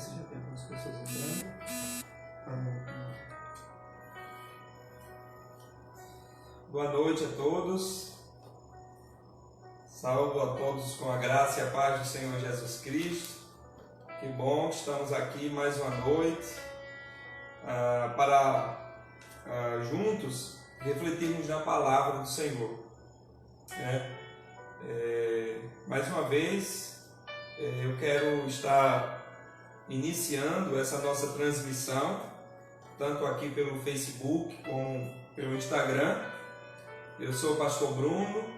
se já tem algumas pessoas entrando. Amém. Boa noite a todos. Saúdo a todos com a graça e a paz do Senhor Jesus Cristo. Que bom que estamos aqui mais uma noite para juntos refletirmos na palavra do Senhor. Mais uma vez, eu quero estar iniciando essa nossa transmissão, tanto aqui pelo Facebook como pelo Instagram. Eu sou o pastor Bruno,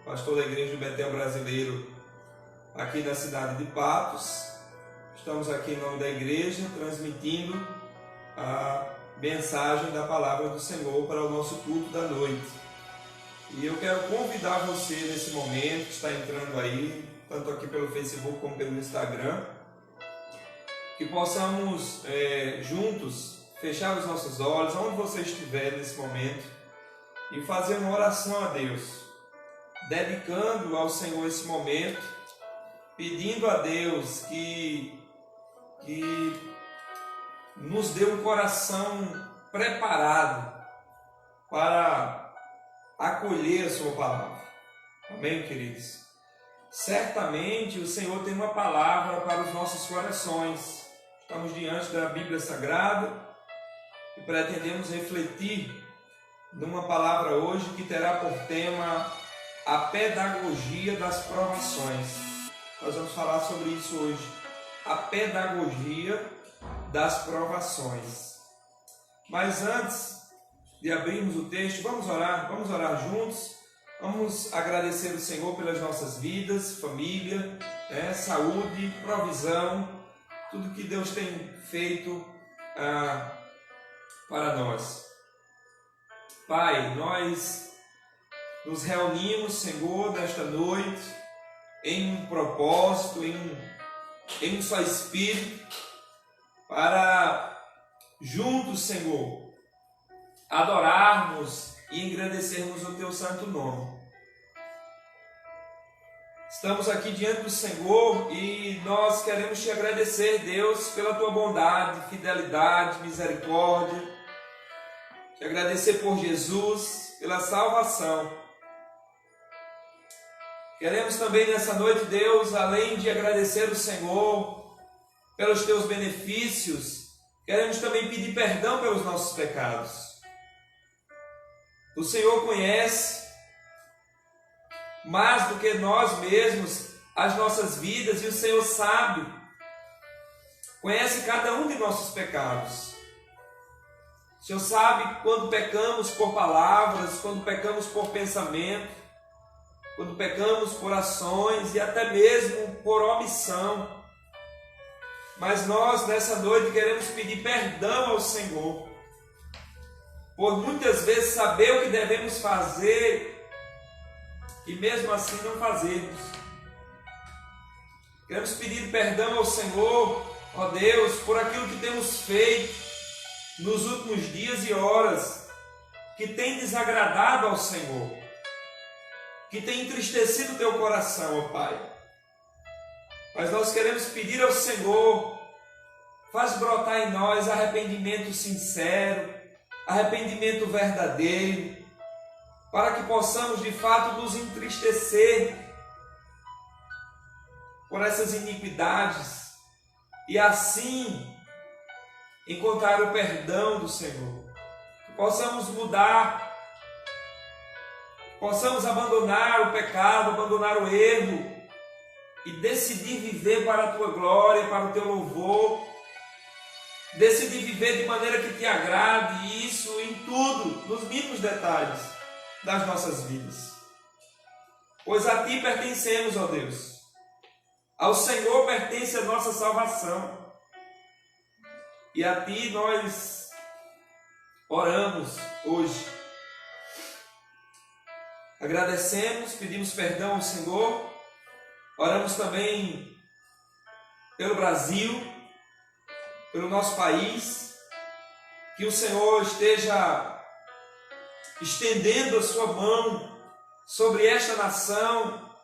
pastor da Igreja do Betel Brasileiro, aqui na cidade de Patos. Estamos aqui em nome da igreja, transmitindo a mensagem da palavra do Senhor para o nosso culto da noite. E eu quero convidar você nesse momento, que está entrando aí, tanto aqui pelo Facebook como pelo Instagram, que possamos juntos fechar os nossos olhos, onde você estiver nesse momento, e fazer uma oração a Deus, dedicando ao Senhor esse momento, pedindo a Deus que nos dê um coração preparado para acolher a sua palavra. Amém, queridos? Certamente o Senhor tem uma palavra para os nossos corações. Estamos diante da Bíblia Sagrada e pretendemos refletir numa palavra hoje que terá por tema a pedagogia das provações. Nós vamos falar sobre isso hoje. A pedagogia das provações. Mas antes de abrirmos o texto, vamos orar juntos. Vamos agradecer ao Senhor pelas nossas vidas, família, saúde, provisão, tudo que Deus tem feito para nós. Pai, nós nos reunimos, Senhor, nesta noite, em um propósito, em um só Espírito, para juntos, Senhor, adorarmos e engrandecermos o Teu santo nome. Estamos aqui diante do Senhor e nós queremos Te agradecer, Deus, pela Tua bondade, fidelidade, misericórdia. Te agradecer por Jesus, pela salvação. Queremos também nessa noite, Deus, além de agradecer o Senhor pelos Teus benefícios, queremos também pedir perdão pelos nossos pecados. O Senhor conhece mais do que nós mesmos as nossas vidas e o Senhor sabe, conhece cada um de nossos pecados. O Senhor sabe quando pecamos por palavras, quando pecamos por pensamento, quando pecamos por ações e até mesmo por omissão. Mas nós, nessa noite, queremos pedir perdão ao Senhor, por muitas vezes saber o que devemos fazer e mesmo assim não fazermos. Queremos pedir perdão ao Senhor, ó Deus, por aquilo que temos feito nos últimos dias e horas, que tem desagradado ao Senhor, que tem entristecido o Teu coração, ó Pai. Mas nós queremos pedir ao Senhor, faz brotar em nós arrependimento sincero, arrependimento verdadeiro, para que possamos de fato nos entristecer por essas iniquidades e assim encontrar o perdão do Senhor. Que possamos mudar, possamos abandonar o pecado, abandonar o erro e decidir viver para a Tua glória, para o Teu louvor, decidir viver de maneira que Te agrade, e isso em tudo, nos mínimos detalhes das nossas vidas. Pois a Ti pertencemos, ó Deus. Ao Senhor pertence a nossa salvação. E a Ti nós oramos hoje. Agradecemos, pedimos perdão ao Senhor. Oramos também pelo Brasil, pelo nosso país, que o Senhor esteja estendendo a sua mão sobre esta nação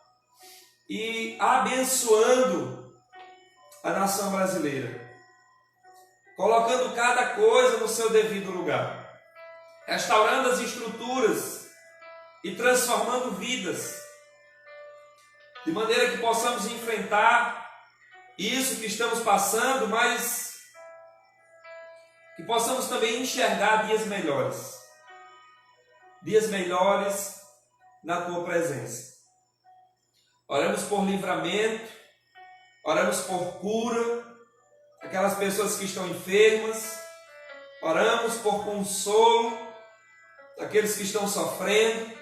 e abençoando a nação brasileira. colocando cada coisa no seu devido lugar, restaurando as estruturas e transformando vidas, de maneira que possamos enfrentar isso que estamos passando, mas que possamos também enxergar dias melhores na Tua presença. Oramos por livramento, oramos por cura, aquelas pessoas que estão enfermas, oramos por consolo, daqueles que estão sofrendo.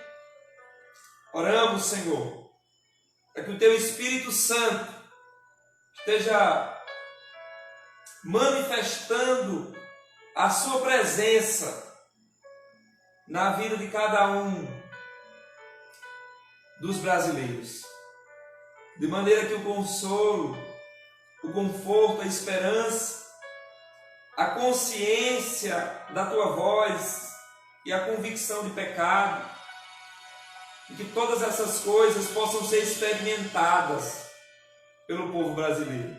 Oramos, Senhor, para que o Teu Espírito Santo esteja manifestando a Sua presença na vida de cada um dos brasileiros, de maneira que o consolo, o conforto, a esperança, a consciência da Tua voz e a convicção de pecado, e que todas essas coisas possam ser experimentadas pelo povo brasileiro.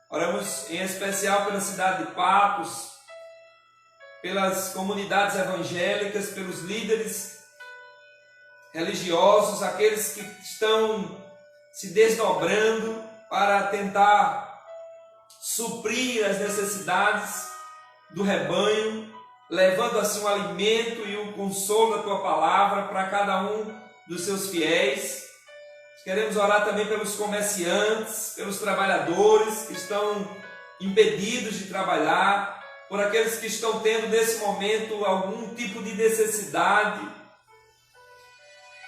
Oramos em especial pela cidade de Patos, pelas comunidades evangélicas, pelos líderes religiosos, aqueles que estão se desdobrando para tentar suprir as necessidades do rebanho, levando assim o alimento e o consolo da Tua palavra para cada um dos seus fiéis. Queremos orar também pelos comerciantes, pelos trabalhadores que estão impedidos de trabalhar, por aqueles que estão tendo nesse momento algum tipo de necessidade.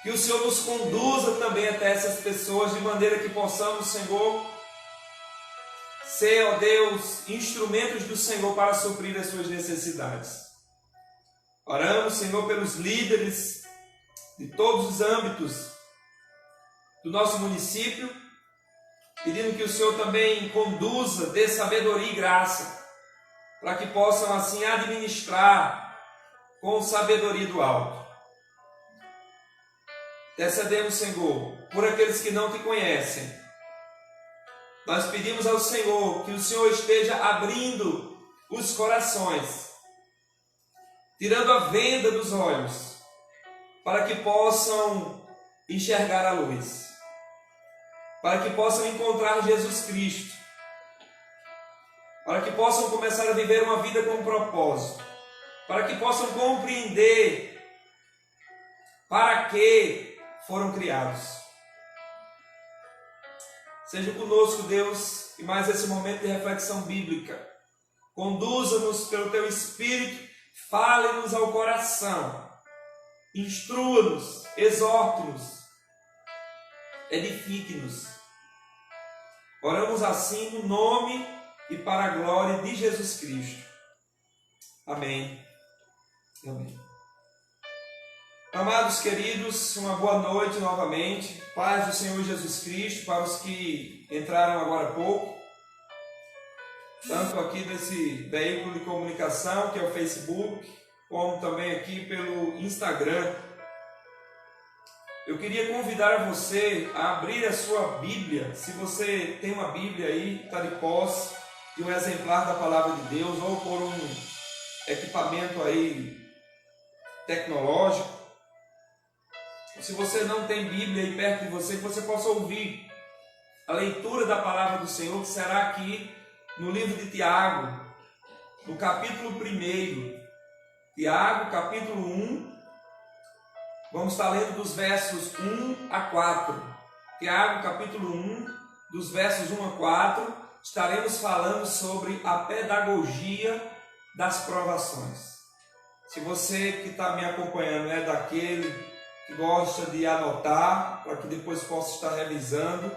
Que o Senhor nos conduza também até essas pessoas, de maneira que possamos, Senhor, ser, ó Deus, instrumentos do Senhor para suprir as suas necessidades. Oramos, Senhor, pelos líderes de todos os âmbitos do nosso município, pedindo que o Senhor também conduza, dê sabedoria e graça, para que possam assim administrar com sabedoria do alto. Intercedemos, Senhor, por aqueles que não Te conhecem. Nós pedimos ao Senhor que o Senhor esteja abrindo os corações, tirando a venda dos olhos, para que possam enxergar a luz, para que possam encontrar Jesus Cristo, para que possam começar a viver uma vida com propósito, para que possam compreender para que foram criados. Seja conosco, Deus, e mais esse momento de reflexão bíblica. Conduza-nos pelo Teu Espírito, fale-nos ao coração, instrua-nos, exorte-nos, edifique-nos. Oramos assim no nome e para a glória de Jesus Cristo. Amém. Amém. Amados queridos, uma boa noite novamente. Paz do Senhor Jesus Cristo para os que entraram agora há pouco, tanto aqui nesse veículo de comunicação que é o Facebook, como também aqui pelo Instagram. Eu queria convidar você a abrir a sua Bíblia. Se você tem uma Bíblia aí, está de posse de um exemplar da Palavra de Deus, ou por um equipamento aí tecnológico. Se você não tem Bíblia aí perto de você, que você possa ouvir a leitura da Palavra do Senhor, que será aqui no livro de Tiago, no capítulo 1. Tiago, capítulo 1. Vamos estar lendo dos versos 1 a 4. Tiago, capítulo 1, dos versos 1 a 4. Estaremos falando sobre a pedagogia das provações. Se você que está me acompanhando é daquele que gosta de anotar, para que depois possa estar revisando,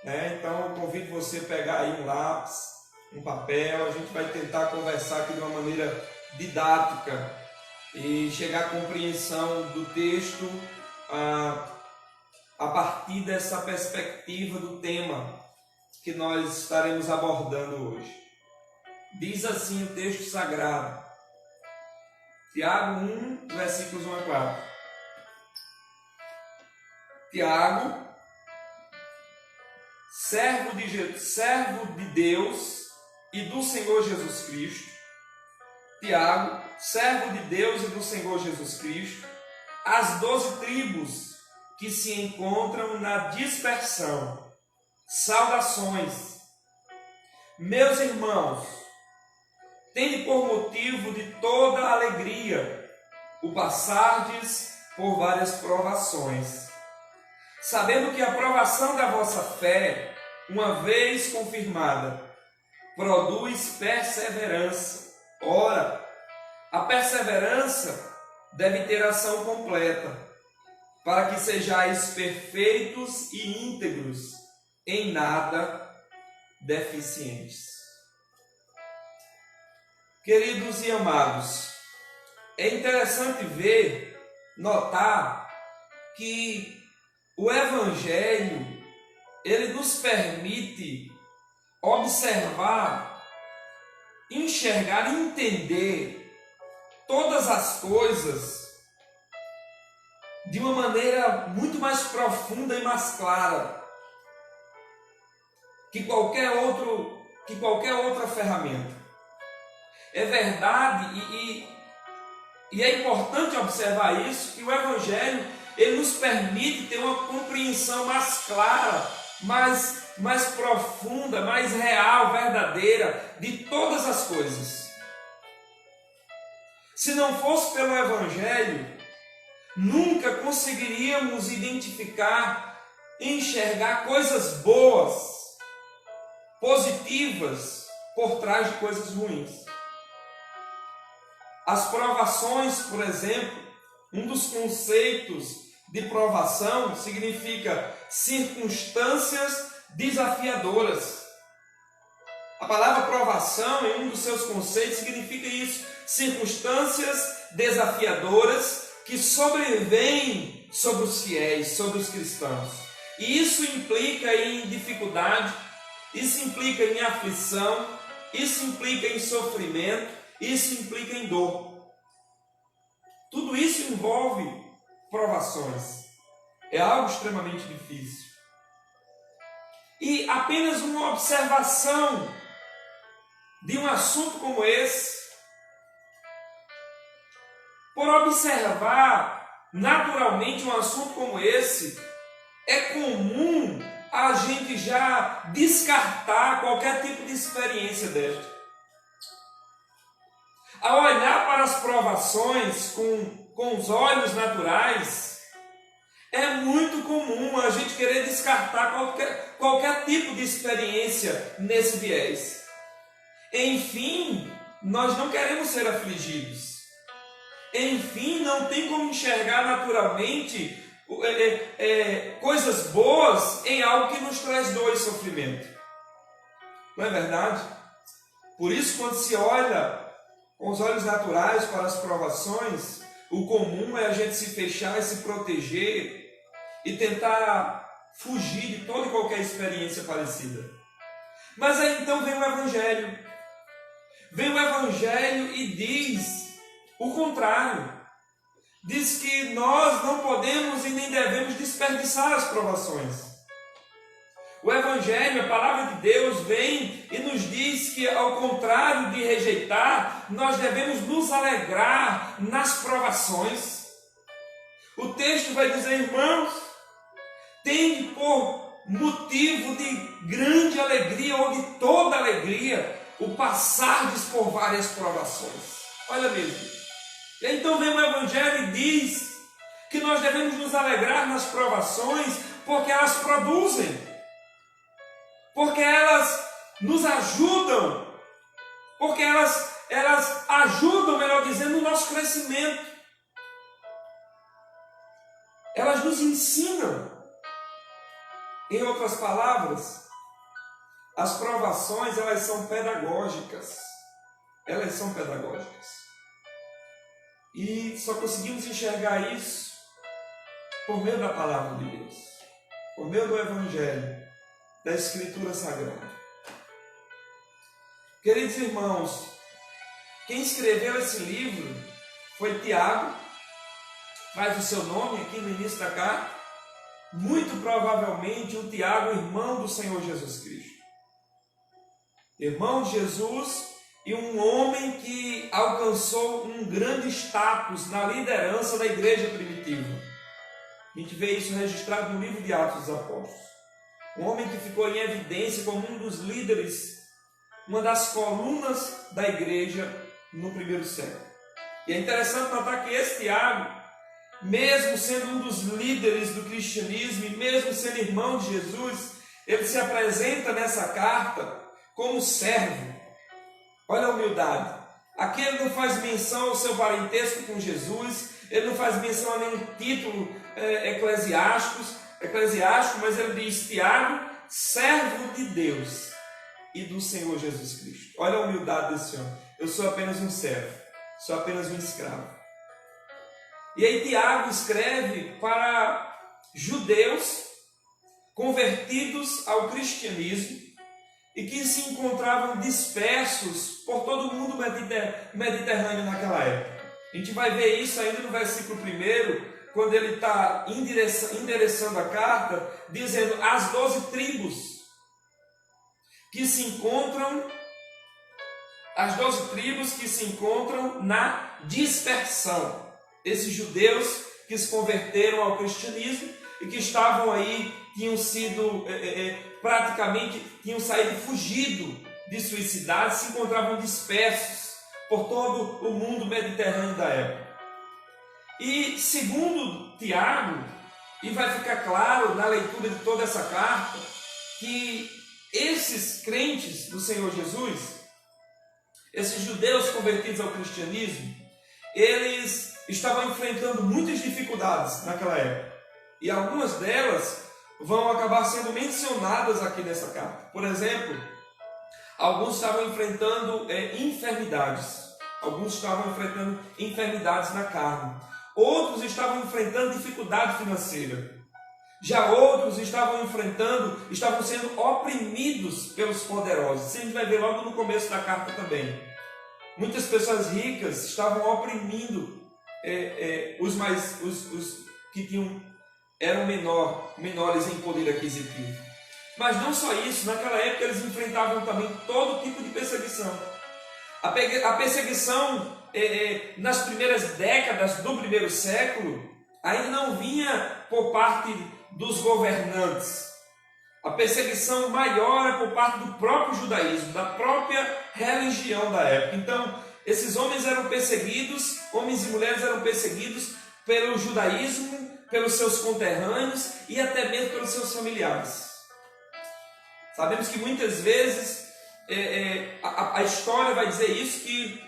né? Então eu convido você a pegar aí um lápis, um papel. A gente vai tentar conversar aqui de uma maneira didática e chegar à compreensão do texto a partir dessa perspectiva do tema que nós estaremos abordando hoje. Diz assim o texto sagrado, Tiago 1, versículos 1 a 4. Tiago, servo de Deus e do Senhor Jesus Cristo. Tiago, servo de Deus e do Senhor Jesus Cristo, as 12 tribos que se encontram na dispersão. Saudações. Meus irmãos, tende por motivo de toda alegria o passardes por várias provações, sabendo que a provação da vossa fé, uma vez confirmada, produz perseverança. Ora, a perseverança deve ter ação completa, para que sejais perfeitos e íntegros, em nada deficientes. Queridos e amados, é interessante ver, notar que o Evangelho, ele nos permite observar, enxergar, entender todas as coisas de uma maneira muito mais profunda e mais clara que qualquer outra ferramenta. É verdade e é importante observar isso, que o Evangelho ele nos permite ter uma compreensão mais clara, mais profunda, mais real, verdadeira de todas as coisas. Se não fosse pelo Evangelho, nunca conseguiríamos identificar, enxergar coisas boas, positivas, por trás de coisas ruins. As provações, por exemplo, um dos conceitos de provação significa circunstâncias desafiadoras. A palavra provação, em um dos seus conceitos, significa isso: circunstâncias desafiadoras que sobrevêm sobre os fiéis, sobre os cristãos. E isso implica em dificuldade, isso implica em aflição, isso implica em sofrimento, isso implica em dor. Tudo isso envolve provações. É algo extremamente difícil. E apenas uma observação de um assunto como esse, por observar naturalmente um assunto como esse, é comum a gente já descartar qualquer tipo de experiência desta. Ao olhar para as provações com os olhos naturais, é muito comum a gente querer descartar qualquer tipo de experiência nesse viés. Enfim, nós não queremos ser afligidos. Enfim, não tem como enxergar naturalmente coisas boas em algo que nos traz dor e sofrimento. Não é verdade? Por isso, quando se olha com os olhos naturais para as provações, o comum é a gente se fechar e se proteger e tentar fugir de toda e qualquer experiência parecida. Mas aí então vem o Evangelho. Vem o Evangelho e diz o contrário. Diz que nós não podemos e nem devemos desperdiçar as provações. O Evangelho, a palavra de Deus, vem e nos diz que, ao contrário de rejeitar, nós devemos nos alegrar nas provações. O texto vai dizer, irmãos, tende por motivo de grande alegria ou de toda alegria o passardes por várias provações. Olha mesmo. Então vem o Evangelho e diz que nós devemos nos alegrar nas provações porque elas produzem. Porque elas nos ajudam, porque elas ajudam, melhor dizendo, no nosso crescimento. Elas nos ensinam. Em outras palavras, as provações, elas são pedagógicas. Elas são pedagógicas. E só conseguimos enxergar isso por meio da palavra de Deus, por meio do Evangelho, da Escritura Sagrada. Queridos irmãos, quem escreveu esse livro foi Tiago, traz o seu nome aqui no início da carta, muito provavelmente o Tiago, irmão do Senhor Jesus Cristo. irmão de Jesus e um homem que alcançou um grande status na liderança da igreja primitiva. A gente vê isso registrado no livro de Atos dos Apóstolos. Um homem que ficou em evidência como um dos líderes, uma das colunas da igreja no primeiro século. E é interessante notar que esse Tiago, mesmo sendo um dos líderes do cristianismo e mesmo sendo irmão de Jesus, ele se apresenta nessa carta como servo. Olha a humildade. Aqui ele não faz menção ao seu parentesco com Jesus, ele não faz menção a nenhum título eclesiástico, mas ele diz: Tiago, servo de Deus e do Senhor Jesus Cristo. Olha a humildade desse homem. Eu sou apenas um servo, sou apenas um escravo. E aí Tiago escreve para judeus convertidos ao cristianismo e que se encontravam dispersos por todo o mundo mediterrâneo naquela época. A gente vai ver isso ainda no versículo 1, quando ele está endereçando a carta, dizendo as 12 tribos que se encontram, as 12 tribos que se encontram na dispersão. Esses judeus que se converteram ao cristianismo e que estavam aí, tinham sido tinham saído fugido de suas cidades, se encontravam dispersos por todo o mundo mediterrâneo da época. E segundo Tiago, e vai ficar claro na leitura de toda essa carta, que esses crentes do Senhor Jesus, esses judeus convertidos ao cristianismo, eles estavam enfrentando muitas dificuldades naquela época. E algumas delas vão acabar sendo mencionadas aqui nessa carta. Por exemplo, alguns estavam enfrentando enfermidades. Alguns estavam enfrentando enfermidades na carne. Outros estavam enfrentando dificuldade financeira. Já outros estavam sendo oprimidos pelos poderosos. Isso a gente vai ver logo no começo da carta também. Muitas pessoas ricas estavam oprimindo os que eram menores em poder aquisitivo. Mas não só isso, naquela época eles enfrentavam também todo tipo de perseguição. A perseguição nas primeiras décadas do primeiro século ainda não vinha por parte dos governantes. A perseguição maior é por parte do próprio judaísmo, da própria religião da época. Então, esses homens eram perseguidos, homens e mulheres eram perseguidos pelo judaísmo, pelos seus conterrâneos e até mesmo pelos seus familiares. Sabemos que muitas vezes a história vai dizer isso, que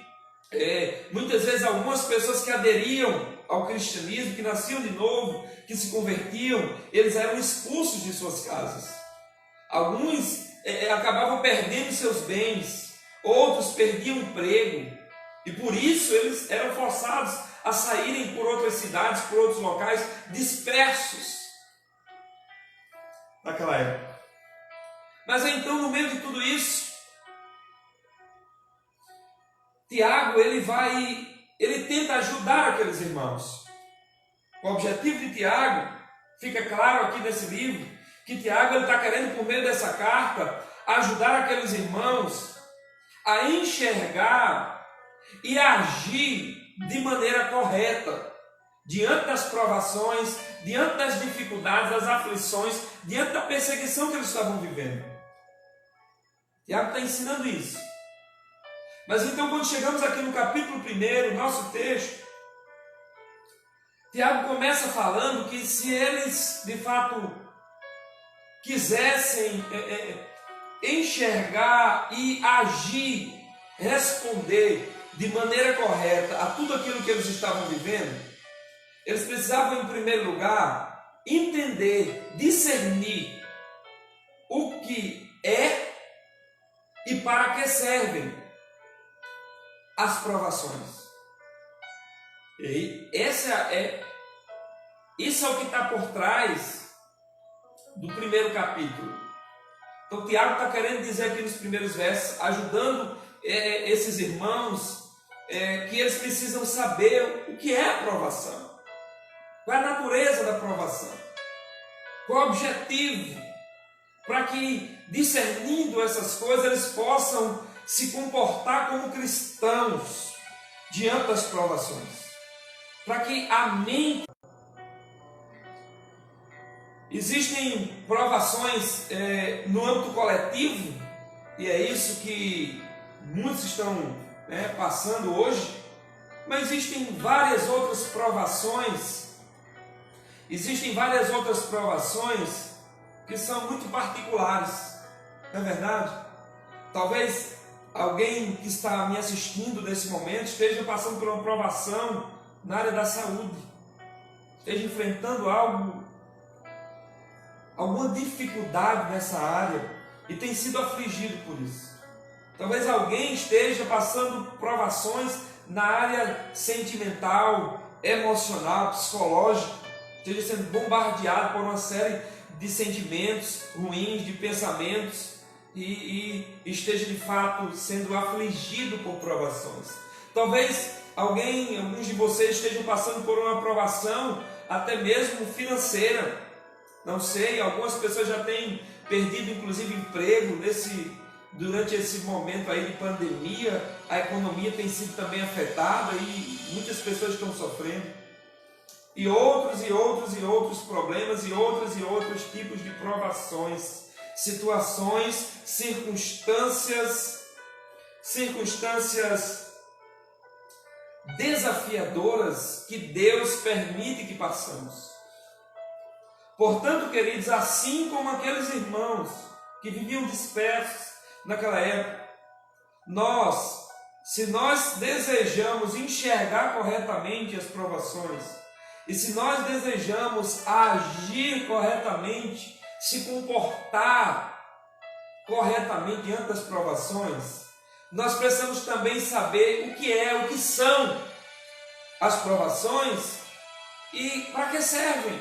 muitas vezes algumas pessoas que aderiam ao cristianismo, que nasciam de novo, que se convertiam, eles eram expulsos de suas casas. Alguns acabavam perdendo seus bens, outros perdiam emprego, e por isso eles eram forçados a saírem por outras cidades, por outros locais, dispersos naquela época. Mas então, no meio de tudo isso, Tiago ele tenta ajudar aqueles irmãos. O objetivo de Tiago, fica claro aqui nesse livro, que Tiago está querendo, por meio dessa carta, ajudar aqueles irmãos a enxergar e agir de maneira correta diante das provações, diante das dificuldades, das aflições, diante da perseguição que eles estavam vivendo. Tiago está ensinando isso. Mas então, quando chegamos aqui no capítulo 1, nosso texto, Tiago começa falando que se eles de fato quisessem enxergar e agir, responder de maneira correta a tudo aquilo que eles estavam vivendo, eles precisavam, em primeiro lugar, entender, discernir o que é e para que servem as provações. E isso é o que está por trás do primeiro capítulo. Então Tiago está querendo dizer aqui nos primeiros versos, ajudando esses irmãos, que eles precisam saber o que é a provação, qual é a natureza da provação, qual é o objetivo para que, discernindo essas coisas, eles possam se comportar como cristãos diante das provações. Para que a mente... Existem provações no âmbito coletivo, e é isso que muitos estão passando hoje, mas existem várias outras provações. Existem várias outras provações que são muito particulares, não é verdade? Talvez alguém que está me assistindo nesse momento esteja passando por uma provação na área da saúde, esteja enfrentando alguma dificuldade nessa área e tem sido afligido por isso. Talvez alguém esteja passando provações na área sentimental, emocional, psicológica, esteja sendo bombardeado por uma série de sentimentos ruins, de pensamentos, e esteja de fato sendo afligido por provações. Talvez alguns de vocês estejam passando por uma provação até mesmo financeira. Não sei, algumas pessoas já têm perdido inclusive emprego durante esse momento aí de pandemia. A economia tem sido também afetada e muitas pessoas estão sofrendo. E outros problemas e outros tipos de provações, situações, circunstâncias desafiadoras que Deus permite que passamos. Portanto, queridos, assim como aqueles irmãos que viviam dispersos naquela época, se nós desejamos enxergar corretamente as provações, e se nós desejamos agir corretamente, se comportar corretamente diante das provações, nós precisamos também saber o que são as provações e para que servem.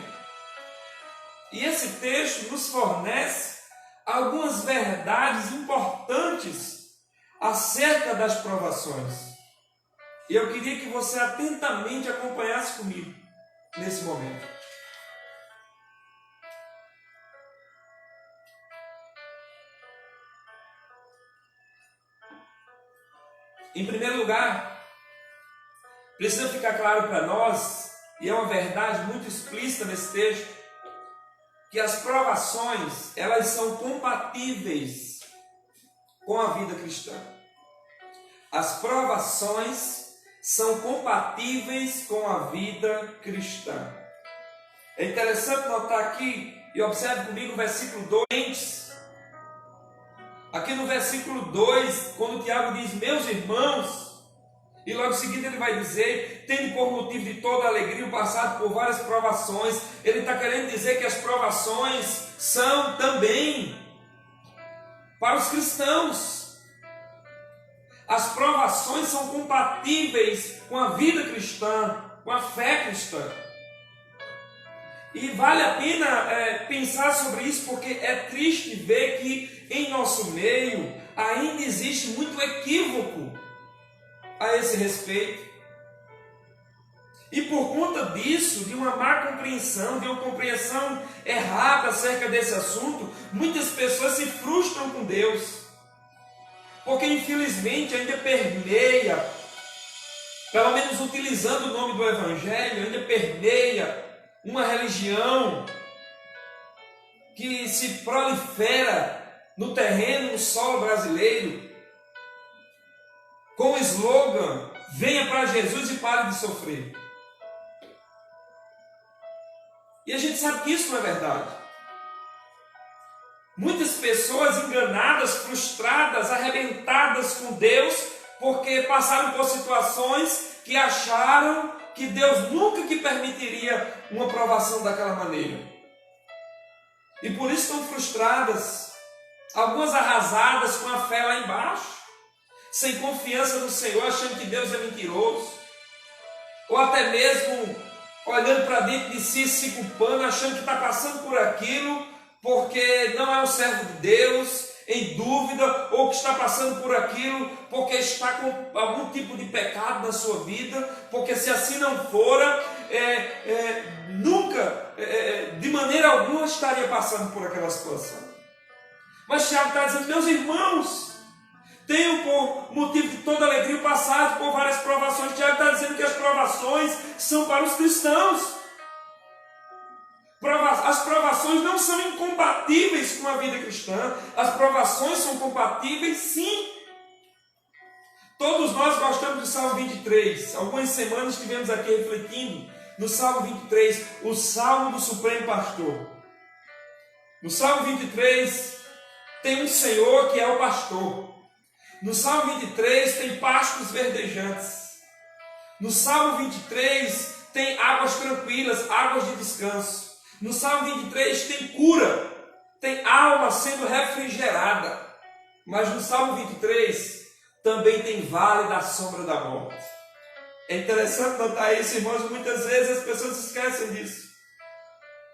E esse texto nos fornece algumas verdades importantes acerca das provações. E eu queria que você atentamente acompanhasse comigo nesse momento. Em primeiro lugar, precisa ficar claro para nós, e é uma verdade muito explícita nesse texto, que as provações, elas são compatíveis com a vida cristã. As provações são compatíveis com a vida cristã. É interessante notar aqui, e observe comigo o versículo 2. Aqui no versículo 2, quando o Tiago diz, meus irmãos, e logo em seguida ele vai dizer, tendo por motivo de toda alegria o passado por várias provações. Ele está querendo dizer que as provações são também para os cristãos. As provações são compatíveis com a vida cristã, com a fé cristã. E vale a pena pensar sobre isso, porque é triste ver que em nosso meio ainda existe muito equívoco a esse respeito. E por conta disso, de uma má compreensão, de uma compreensão errada acerca desse assunto, muitas pessoas se frustram com Deus. Porque infelizmente ainda permeia, pelo menos utilizando o nome do Evangelho, ainda permeia uma religião que se prolifera no terreno, no solo brasileiro, com o slogan, venha para Jesus e pare de sofrer. E a gente sabe que isso não é verdade. Muitas pessoas enganadas, frustradas, arrebentadas com Deus, porque passaram por situações que acharam que Deus nunca que permitiria uma provação daquela maneira. E por isso estão frustradas, algumas arrasadas com a fé lá embaixo, sem confiança no Senhor, achando que Deus é mentiroso, ou até mesmo olhando para dentro de si, se culpando, achando que está passando por aquilo, porque não é um servo de Deus, em dúvida, ou que está passando por aquilo, porque está com algum tipo de pecado na sua vida, porque se assim não fora, nunca, de maneira alguma, estaria passando por aquela situação. Mas Tiago está dizendo, meus irmãos, tenho por motivo de toda alegria passado por várias provações. Tiago está dizendo que as provações são para os cristãos. As provações não são incompatíveis com a vida cristã. As provações são compatíveis, sim. Todos nós gostamos do Salmo 23. Algumas semanas estivemos aqui refletindo no Salmo 23, o Salmo do Supremo Pastor. No Salmo 23 tem um Senhor que é o pastor. No Salmo 23 tem pastos verdejantes. No Salmo 23 tem águas tranquilas, águas de descanso. No Salmo 23 tem cura, tem alma sendo refrigerada. Mas no Salmo 23 também tem vale da sombra da morte. É interessante notar isso, irmãos, muitas vezes as pessoas esquecem disso.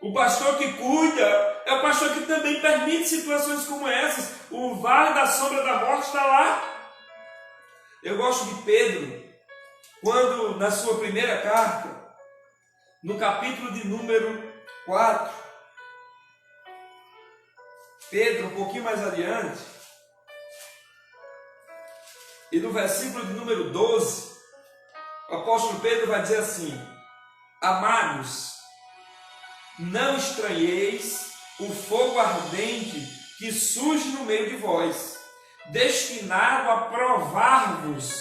O pastor que cuida é o pastor que também permite situações como essas. O vale da sombra da morte está lá. Eu gosto de Pedro, quando na sua primeira carta, no capítulo de número 4, Pedro, um pouquinho mais adiante, e no versículo de número 12, o apóstolo Pedro vai dizer assim: amados, não estranheis o fogo ardente que surge no meio de vós, destinado a provar-vos,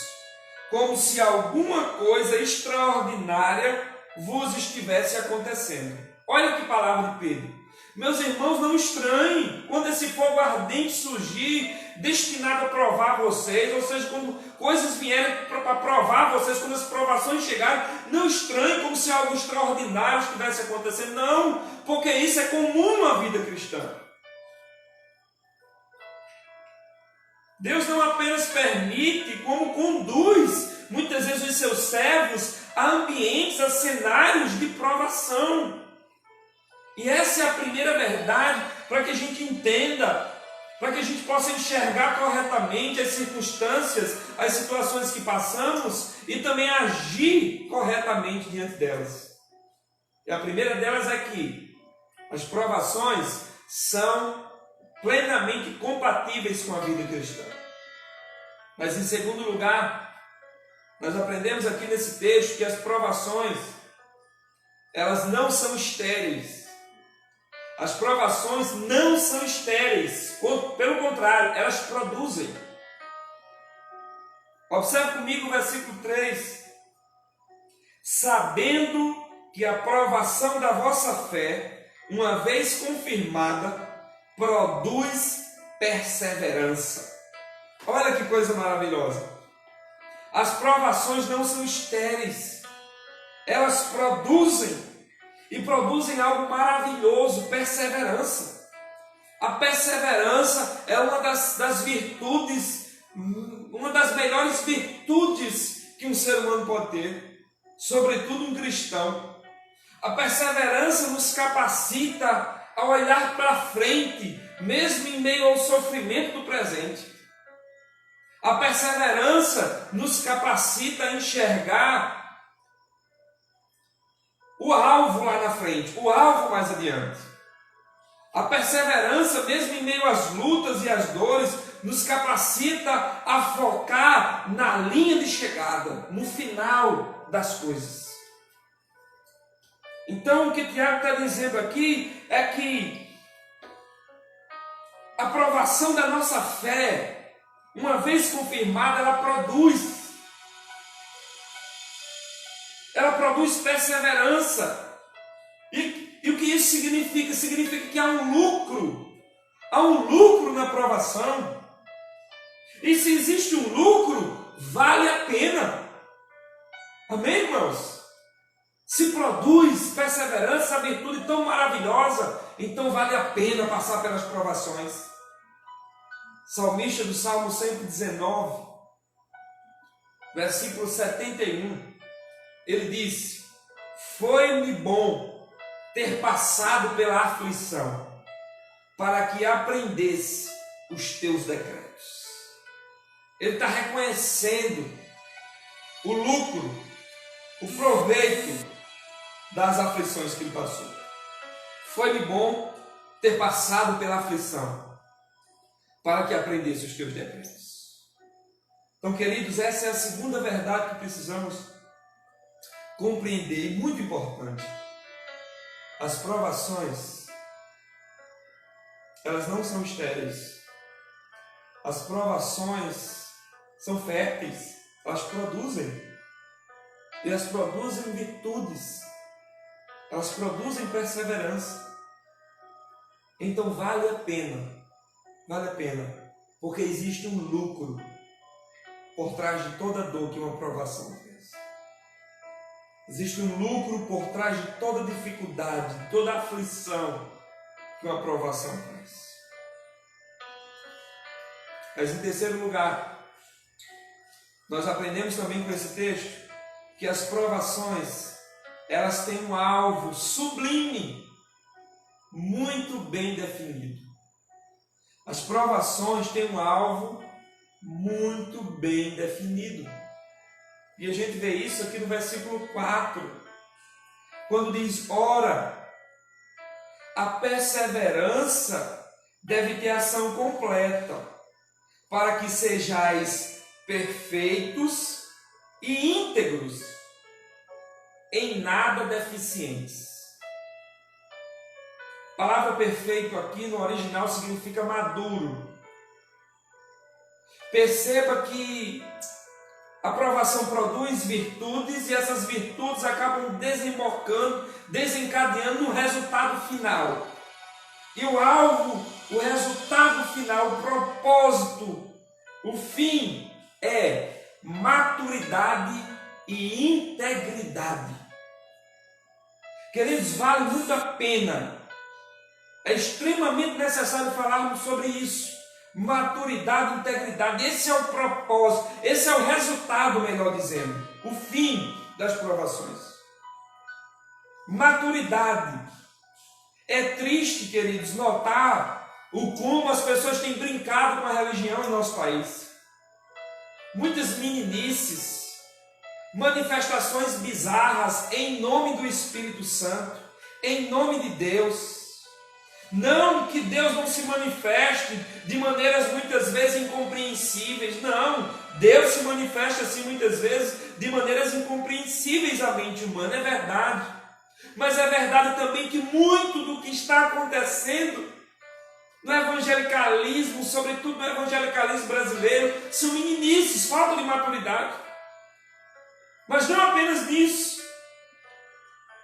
como se alguma coisa extraordinária vos estivesse acontecendo. Olha que palavra de Pedro. Meus irmãos, não estranhem quando esse fogo ardente surgir, destinado a provar vocês, ou seja, quando coisas vierem para provar vocês, quando as provações chegarem, não estranhem como se algo extraordinário estivesse acontecendo. Não, porque isso é comum na vida cristã. Deus não apenas permite, como conduz muitas vezes os seus servos a ambientes, a cenários de provação. E essa é a primeira verdade para que a gente entenda, para que a gente possa enxergar corretamente as circunstâncias, as situações que passamos e também agir corretamente diante delas. E a primeira delas é que as provações são plenamente compatíveis com a vida cristã. Mas em segundo lugar, nós aprendemos aqui nesse texto que as provações, elas não são estéreis. As provações não são estéreis, pelo contrário, elas produzem. Observe comigo o versículo 3. Sabendo que a provação da vossa fé, uma vez confirmada, produz perseverança. Olha que coisa maravilhosa. As provações não são estéreis, elas produzem. E produzem algo maravilhoso, perseverança. A perseverança é uma das virtudes, uma das melhores virtudes que um ser humano pode ter, sobretudo um cristão. A perseverança nos capacita a olhar para frente, mesmo em meio ao sofrimento do presente. A perseverança nos capacita a enxergar o alvo lá na frente, o alvo mais adiante. A perseverança, mesmo em meio às lutas e às dores, nos capacita a focar na linha de chegada, no final das coisas. Então, o que Tiago está dizendo aqui é que a provação da nossa fé, uma vez confirmada, ela produz perseverança. E o que isso significa? Significa que há um lucro na provação. E se existe um lucro, vale a pena. Amém, irmãos? Se produz perseverança, essa virtude tão maravilhosa, então vale a pena passar pelas provações. Salmista do Salmo 119, versículo 71, ele disse: foi-me bom ter passado pela aflição, para que aprendesse os teus decretos. Ele está reconhecendo o lucro, o proveito das aflições que ele passou. Foi-me bom ter passado pela aflição, para que aprendesse os teus decretos. Então, queridos, essa é a segunda verdade que precisamos compreender, e muito importante. As provações, elas não são estéreis. As provações são férteis, elas produzem. E elas produzem virtudes, elas produzem perseverança. Então vale a pena, porque existe um lucro por trás de toda dor que uma provação traz. Existe um lucro por trás de toda dificuldade, toda aflição que uma provação traz. Mas em terceiro lugar, nós aprendemos também com esse texto que as provações, elas têm um alvo sublime, muito bem definido. As provações têm um alvo muito bem definido. E a gente vê isso aqui no versículo 4, quando diz: ora, a perseverança deve ter ação completa, para que sejais perfeitos e íntegros, em nada deficientes. A palavra perfeito aqui no original significa maduro. Perceba que a provação produz virtudes e essas virtudes acabam desencadeando um resultado final. E o alvo, o resultado final, o propósito, o fim é maturidade e integridade. Queridos, vale muito a pena. É extremamente necessário falarmos sobre isso. Maturidade e integridade. Esse é o propósito, esse é o resultado, melhor dizendo, o fim das provações. Maturidade. É triste, queridos, notar o como as pessoas têm brincado com a religião em nosso país. Muitas meninices, manifestações bizarras em nome do Espírito Santo, em nome de Deus. Não que Deus não se manifeste de maneiras muitas vezes incompreensíveis. Não, Deus se manifesta assim muitas vezes de maneiras incompreensíveis à mente humana, é verdade. Mas é verdade também que muito do que está acontecendo no evangelicalismo, sobretudo no evangelicalismo brasileiro, são meninices, falta de maturidade. Mas não apenas nisso.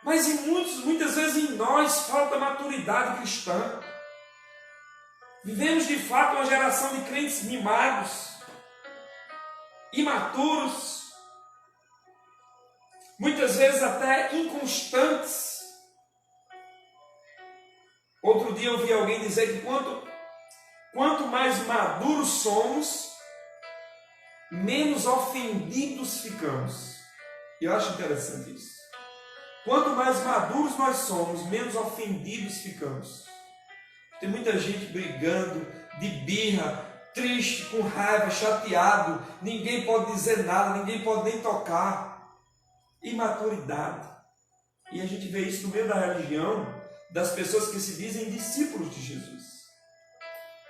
Mas muitas vezes em nós falta maturidade cristã. Vivemos de fato uma geração de crentes mimados, imaturos, muitas vezes até inconstantes. Outro dia eu vi alguém dizer que quanto mais maduros somos, menos ofendidos ficamos. E eu acho interessante isso. Quanto mais maduros nós somos, menos ofendidos ficamos. Tem muita gente brigando, de birra, triste, com raiva, chateado. Ninguém pode dizer nada, ninguém pode nem tocar. Imaturidade. E a gente vê isso no meio da religião, das pessoas que se dizem discípulos de Jesus.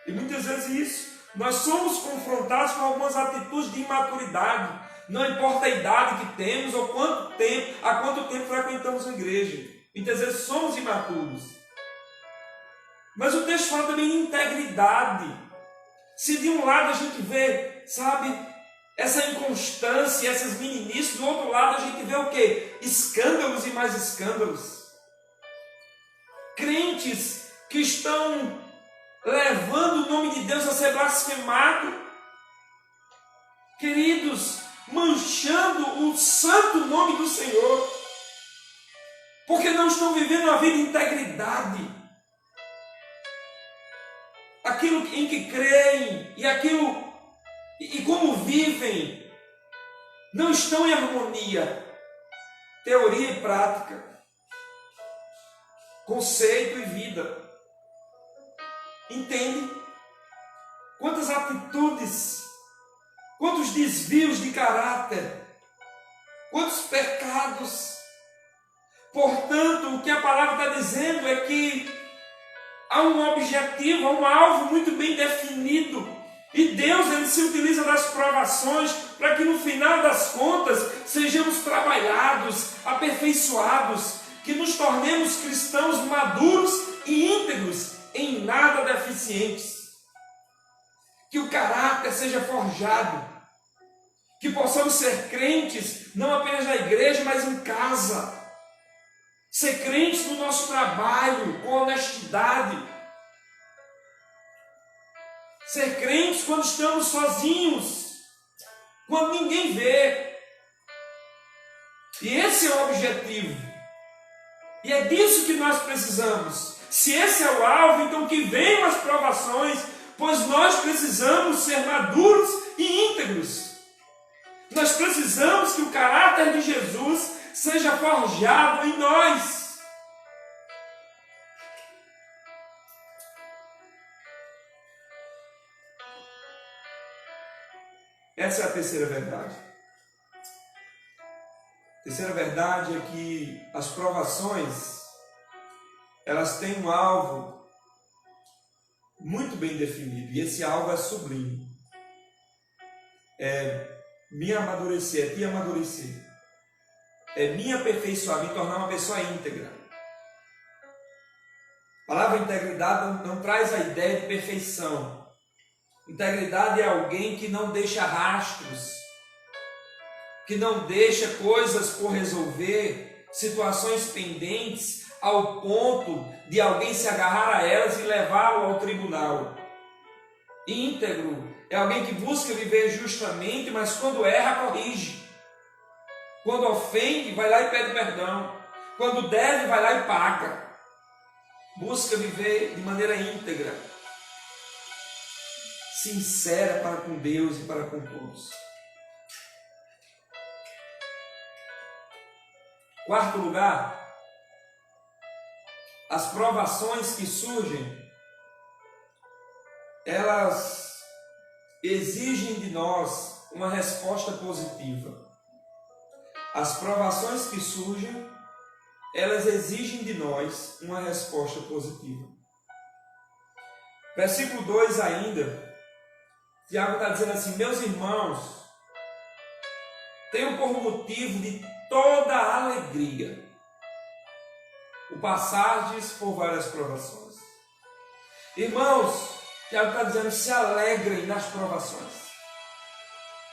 E muitas vezes isso, nós somos confrontados com algumas atitudes de imaturidade. Não importa a idade que temos ou há quanto tempo frequentamos a igreja. Muitas vezes somos imaturos. Mas o texto fala também de integridade. Se de um lado a gente vê, essa inconstância, essas meninices, do outro lado a gente vê o quê? Escândalos e mais escândalos. Crentes que estão levando o nome de Deus a ser blasfemado. Queridos, manchando o santo nome do Senhor, porque não estão vivendo uma vida de integridade. Aquilo em que creem e como vivem não estão em harmonia. Teoria e prática, conceito e vida. Entende? Quantas atitudes, quantos desvios de caráter, quantos pecados. Portanto, o que a palavra está dizendo é que há um objetivo, há um alvo muito bem definido. E Deus, ele se utiliza das provações para que no final das contas sejamos trabalhados, aperfeiçoados, que nos tornemos cristãos maduros e íntegros, em nada deficientes. Que o caráter seja forjado, que possamos ser crentes não apenas na igreja, mas em casa. Ser crentes no nosso trabalho, com honestidade. Ser crentes quando estamos sozinhos, quando ninguém vê. E esse é o objetivo. E é disso que nós precisamos. Se esse é o alvo, então que venham as provações, pois nós precisamos ser maduros e íntegros. Nós precisamos que o caráter de Jesus seja forjado em nós. Essa é a terceira verdade. A terceira verdade é que as provações, elas têm um alvo muito bem definido. E esse alvo é sublime. É me amadurecer, é te amadurecer. É me aperfeiçoar, me tornar uma pessoa íntegra. A palavra integridade não traz a ideia de perfeição. Integridade é alguém que não deixa rastros, que não deixa coisas por resolver, situações pendentes, ao ponto de alguém se agarrar a elas e levá-lo ao tribunal. Íntegro é alguém que busca viver justamente, mas quando erra, corrige. Quando ofende, vai lá e pede perdão. Quando deve, vai lá e paga. Busca viver de maneira íntegra, sincera para com Deus e para com todos. Quarto lugar, as provações que surgem, elas exigem de nós uma resposta positiva. As provações que surgem, elas exigem de nós uma resposta positiva. Versículo 2 ainda, Tiago está dizendo assim: meus irmãos, tenham por motivo de toda alegria o passardes por várias provações. Irmãos, Tiago está dizendo, se alegrem nas provações.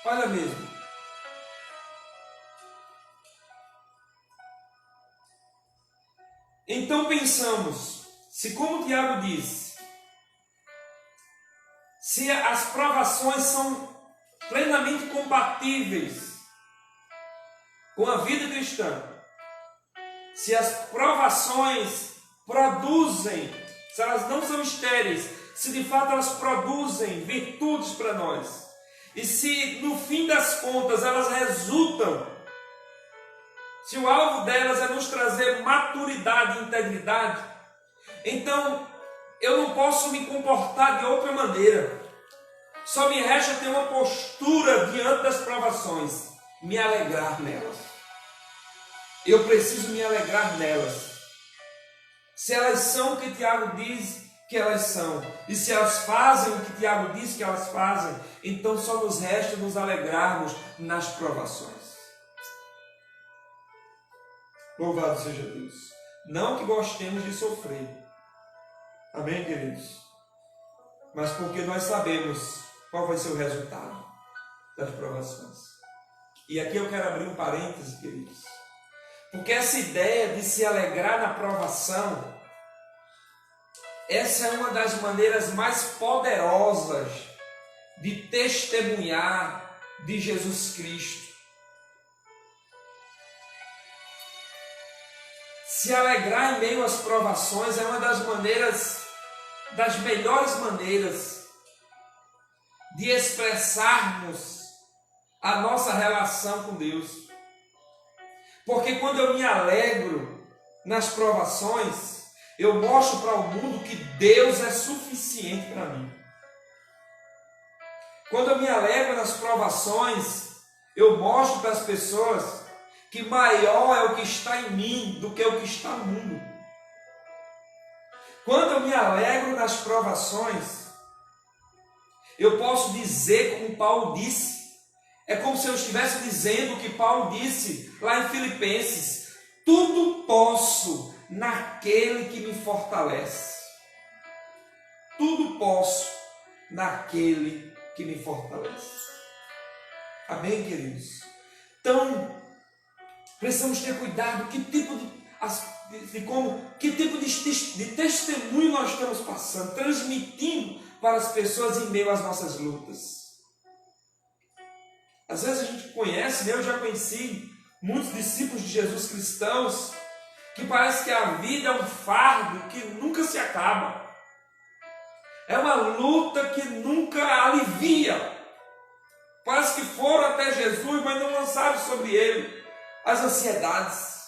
Olha mesmo. Então pensamos, se como Tiago diz, se as provações são plenamente compatíveis com a vida cristã, se as provações produzem, se elas não são estéreis, se de fato elas produzem virtudes para nós, e se no fim das contas elas resultam, se o alvo delas é nos trazer maturidade e integridade, então eu não posso me comportar de outra maneira. Só me resta ter uma postura diante das provações, me alegrar nelas. Eu preciso me alegrar nelas. Se elas são o que Tiago diz que elas são, e se elas fazem o que Tiago diz que elas fazem, então só nos resta nos alegrarmos nas provações. Louvado seja Deus. Não que gostemos de sofrer. Amém, queridos? Mas porque nós sabemos qual vai ser o resultado das provações. E aqui eu quero abrir um parêntese, queridos. Porque essa ideia de se alegrar na provação, essa é uma das maneiras mais poderosas de testemunhar de Jesus Cristo. Se alegrar em meio às provações é uma das melhores maneiras de expressarmos a nossa relação com Deus. Porque quando eu me alegro nas provações, eu mostro para o mundo que Deus é suficiente para mim. Quando eu me alegro nas provações, eu mostro para as pessoas que maior é o que está em mim do que o que está no mundo. Quando eu me alegro nas provações, eu posso dizer como Paulo disse. É como se eu estivesse dizendo o que Paulo disse lá em Filipenses: tudo posso naquele que me fortalece. Tudo posso naquele que me fortalece. Amém, queridos? Então, precisamos ter cuidado que tipo de testemunho nós estamos passando, transmitindo para as pessoas em meio às nossas lutas. Às vezes a gente conhece, eu já conheci muitos discípulos de Jesus cristãos, que parece que a vida é um fardo que nunca se acaba. É uma luta que nunca alivia. Parece que foram até Jesus, mas não lançaram sobre ele as ansiedades.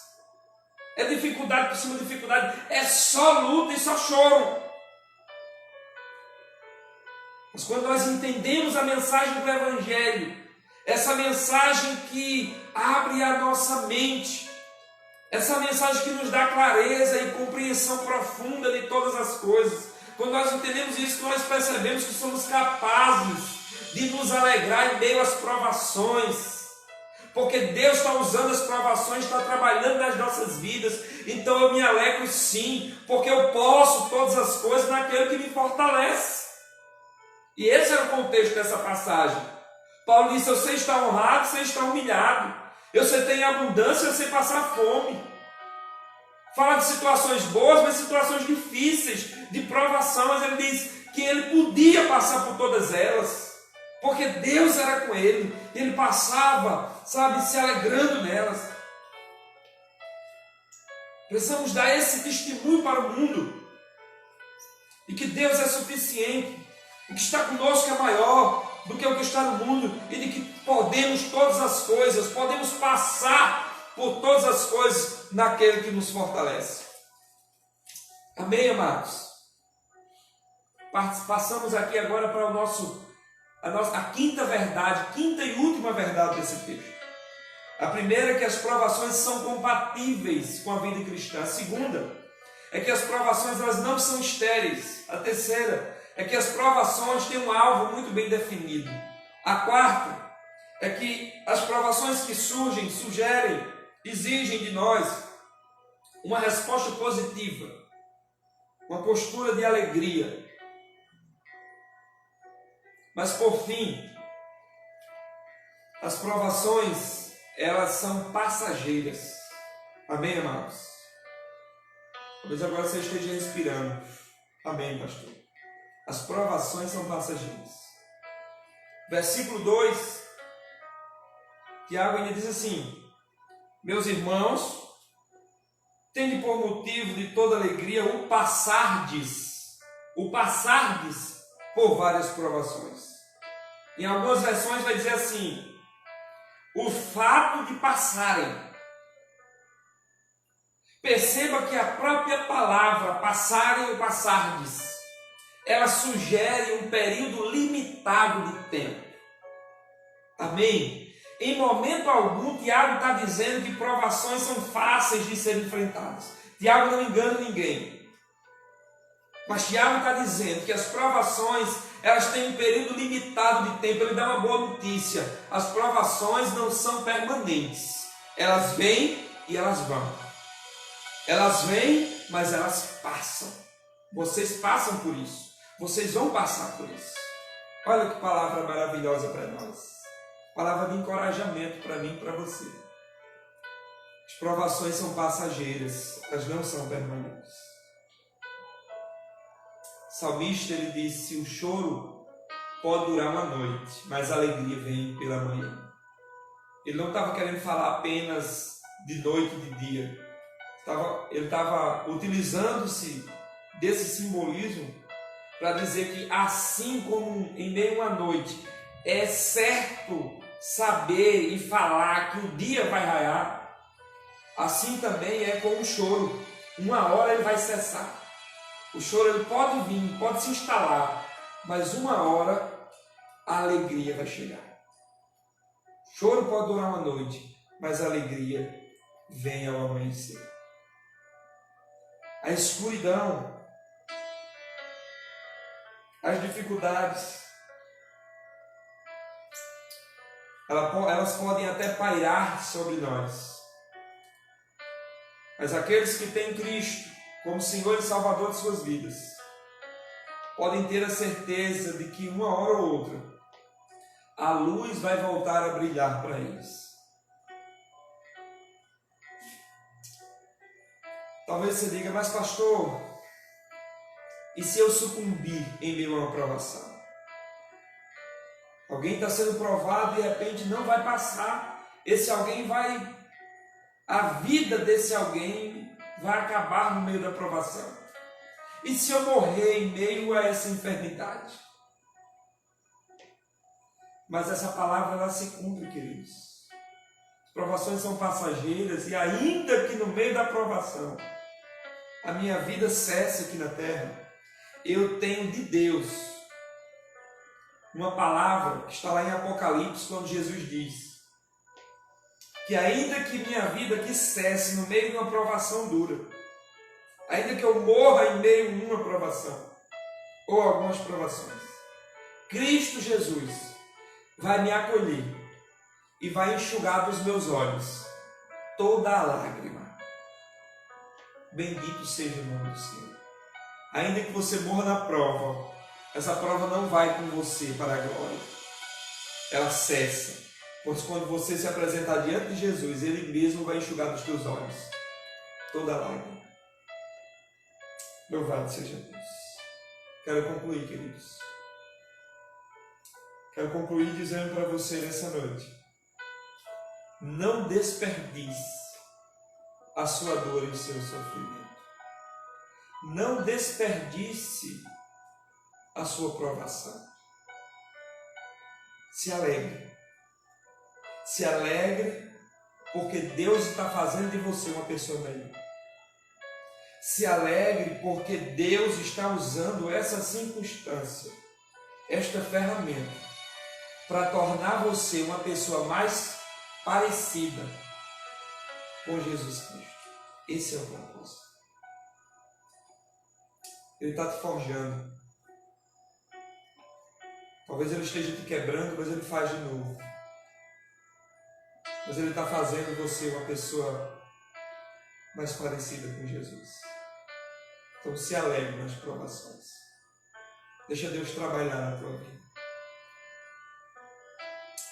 É dificuldade por cima de dificuldade. É só luta e só choro. Mas quando nós entendemos a mensagem do Evangelho, essa mensagem que abre a nossa mente, essa mensagem que nos dá clareza e compreensão profunda de todas as coisas, quando nós entendemos isso, nós percebemos que somos capazes de nos alegrar em meio às provações, porque Deus está usando as provações, está trabalhando nas nossas vidas. Então eu me alegro sim, porque eu posso todas as coisas naquele que me fortalece. E esse é o contexto dessa passagem. Paulo disse: eu sei estar honrado, sei estar humilhado, eu sei ter abundância, eu sei passar fome. Fala de situações boas, mas situações difíceis, de provação, mas ele diz que ele podia passar por todas elas, porque Deus era com ele, ele passava, se alegrando nelas. Precisamos dar esse testemunho para o mundo, e que Deus é suficiente, o que está conosco é maior do que o que está no mundo, e de que podemos todas as coisas, podemos passar por todas as coisas naquele que nos fortalece. Amém, amados? Passamos aqui agora para a quinta verdade, quinta e última verdade desse texto. A primeira é que as provações são compatíveis com a vida cristã. A segunda é que as provações elas não são estéreis. A terceira é que as provações têm um alvo muito bem definido. A quarta é que as provações que surgem, exigem de nós uma resposta positiva, uma postura de alegria. Mas por fim, as provações, elas são passageiras. Amém, amados? Talvez agora você esteja respirando. Amém, pastor? As provações são passageiras. Versículo 2, Tiago ainda diz assim: meus irmãos, tende por motivo de toda alegria o passardes por várias provações. Em algumas versões vai dizer assim: o fato de passarem. Perceba que a própria palavra passarem ou passardes, ela sugere um período limitado de tempo. Amém? Em momento algum, Tiago está dizendo que provações são fáceis de serem enfrentadas. Tiago não engana ninguém. Mas Tiago está dizendo que as provações, elas têm um período limitado de tempo. Ele dá uma boa notícia: as provações não são permanentes. Elas vêm e elas vão. Elas vêm, mas elas passam. Vocês passam por isso. Vocês vão passar por isso. Olha que palavra maravilhosa para nós. Palavra de encorajamento para mim e para você. As provações são passageiras, elas não são permanentes. O salmista, ele disse: o choro pode durar uma noite, mas a alegria vem pela manhã. Ele não estava querendo falar apenas de noite e de dia. Ele estava utilizando-se desse simbolismo para dizer que assim como em meio à noite é certo saber e falar que o dia vai raiar, assim também é com o choro. Uma hora ele vai cessar. O choro ele pode vir, pode se instalar, mas uma hora a alegria vai chegar. O choro pode durar uma noite, mas a alegria vem ao amanhecer. A escuridão, as dificuldades, elas podem até pairar sobre nós. Mas aqueles que têm Cristo como Senhor e Salvador de suas vidas, podem ter a certeza de que uma hora ou outra, a luz vai voltar a brilhar para eles. Talvez você diga, mas pastor, e se eu sucumbir em meio a uma provação? Alguém está sendo provado e de repente não vai passar. A vida desse alguém vai acabar no meio da provação. E se eu morrer em meio a essa enfermidade? Mas essa palavra ela se cumpre, queridos. As provações são passageiras e ainda que no meio da provação a minha vida cesse aqui na terra, eu tenho de Deus uma palavra que está lá em Apocalipse, quando Jesus diz que ainda que minha vida aqui cesse no meio de uma provação dura, ainda que eu morra em meio a uma provação ou algumas provações, Cristo Jesus vai me acolher e vai enxugar dos meus olhos toda a lágrima. Bendito seja o nome do Senhor. Ainda que você morra na prova, essa prova não vai com você para a glória. Ela cessa. Pois quando você se apresentar diante de Jesus, Ele mesmo vai enxugar dos teus olhos toda a lágrima. Louvado seja Deus. Quero concluir, queridos. Quero concluir dizendo para você nessa noite: não desperdice a sua dor e o seu sofrimento. Não desperdice a sua provação. Se alegre. Se alegre porque Deus está fazendo de você uma pessoa melhor. Se alegre porque Deus está usando essa circunstância, esta ferramenta, para tornar você uma pessoa mais parecida com Jesus Cristo. Esse é o propósito. Ele está te forjando. Talvez Ele esteja te quebrando, mas Ele faz de novo. Mas Ele está fazendo você uma pessoa mais parecida com Jesus. Então se alegre nas provações. Deixa Deus trabalhar na tua vida.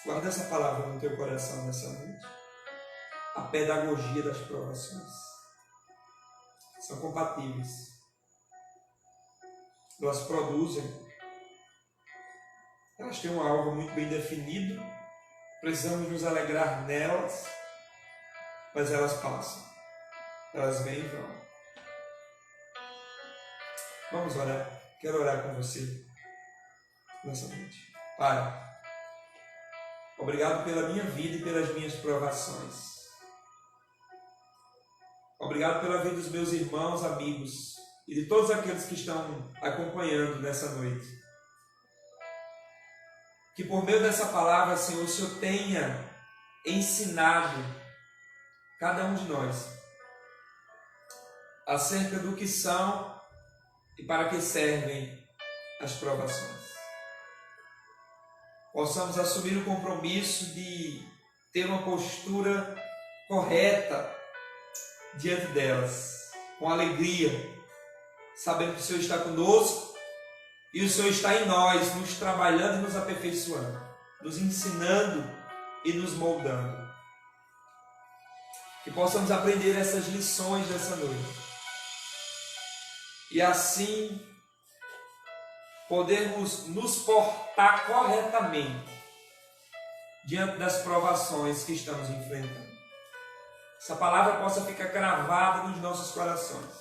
Guarda essa palavra no teu coração nessa noite. A pedagogia das provações. São compatíveis. Elas produzem. Elas têm um alvo muito bem definido. Precisamos nos alegrar nelas. Mas elas passam. Elas vêm e vão. Vamos orar. Quero orar com você nessa noite. Pai, obrigado pela minha vida e pelas minhas provações. Obrigado pela vida dos meus irmãos, amigos e de todos aqueles que estão acompanhando nessa noite. Que por meio dessa palavra, Senhor, o Senhor tenha ensinado cada um de nós acerca do que são e para que servem as provações. Possamos assumir o compromisso de ter uma postura correta diante delas, com alegria, sabendo que o Senhor está conosco e o Senhor está em nós, nos trabalhando e nos aperfeiçoando, nos ensinando e nos moldando. Que possamos aprender essas lições dessa noite e assim podermos nos portar corretamente diante das provações que estamos enfrentando. Essa palavra possa ficar gravada nos nossos corações.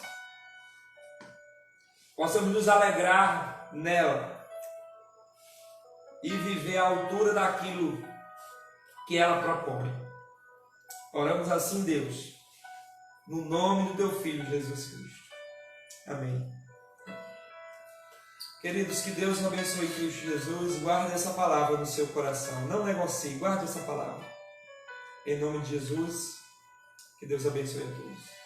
Possamos nos alegrar nela e viver à altura daquilo que ela propõe. Oramos assim, Deus, no nome do Teu Filho, Jesus Cristo. Amém. Queridos, que Deus abençoe Cristo Jesus. Guarde essa palavra no seu coração. Não negocie, guarde essa palavra. Em nome de Jesus, que Deus abençoe a todos.